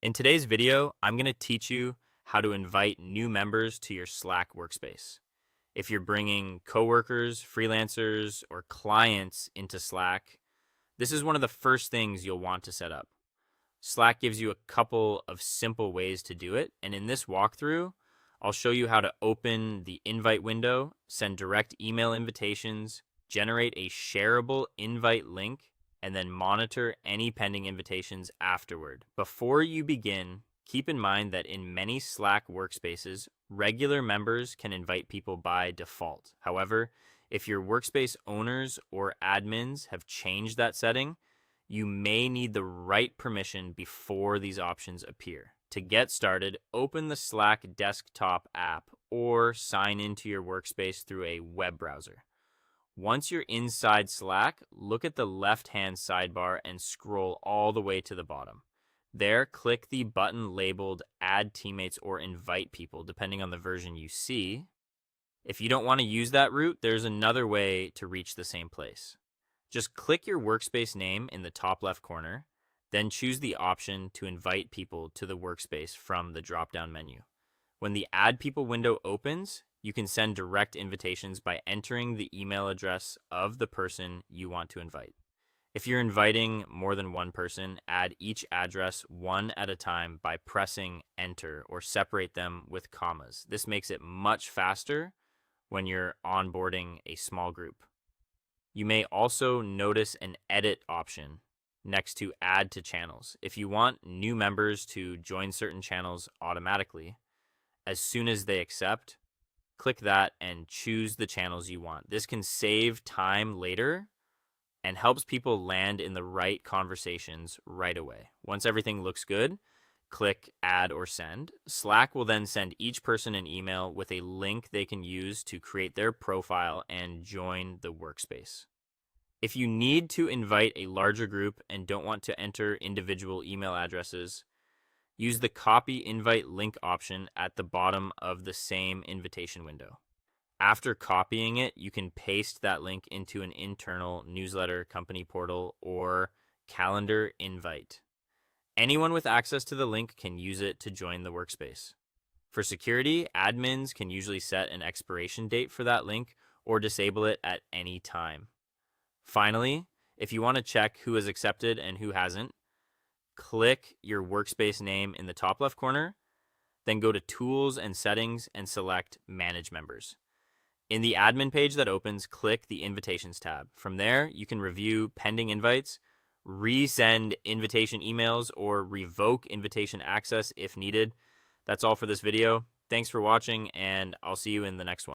In today's video, I'm going to teach you how to invite new members to your Slack workspace. If you're bringing coworkers, freelancers, or clients into Slack, this is one of the first things you'll want to set up. Slack gives you a couple of simple ways to do it, and in this walkthrough, I'll show you how to open the invite window, send direct email invitations, generate a shareable invite link, and then monitor any pending invitations afterward. Before you begin, keep in mind that in many Slack workspaces, regular members can invite people by default. However, if your workspace owners or admins have changed that setting, you may need the right permission before these options appear. To get started, open the Slack desktop app or sign into your workspace through a web browser. Once you're inside Slack, look at the left-hand sidebar and scroll all the way to the bottom. There, click the button labeled Add Teammates or Invite People, depending on the version you see. If you don't want to use that route, there's another way to reach the same place. Just click your workspace name in the top left corner, then choose the option to invite people to the workspace from the drop-down menu. When the Add People window opens, you can send direct invitations by entering the email address of the person you want to invite. If you're inviting more than one person, add each address one at a time by pressing Enter or separate them with commas. This makes it much faster when you're onboarding a small group. You may also notice an edit option next to Add to Channels. If you want new members to join certain channels automatically, as soon as they accept, click that and choose the channels you want. This can save time later and helps people land in the right conversations right away. Once everything looks good, click Add or Send. Slack will then send each person an email with a link they can use to create their profile and join the workspace. If you need to invite a larger group and don't want to enter individual email addresses, use the Copy Invite Link option at the bottom of the same invitation window. After copying it, you can paste that link into an internal newsletter, company portal, or calendar invite. Anyone with access to the link can use it to join the workspace. For security, admins can usually set an expiration date for that link or disable it at any time. Finally, if you want to check who has accepted and who hasn't, click your workspace name in the top left corner, then go to Tools and Settings and select Manage Members. In the admin page that opens, click the Invitations tab. From there, you can review pending invites, resend invitation emails, or revoke invitation access if needed. That's all for this video. Thanks for watching, and I'll see you in the next one.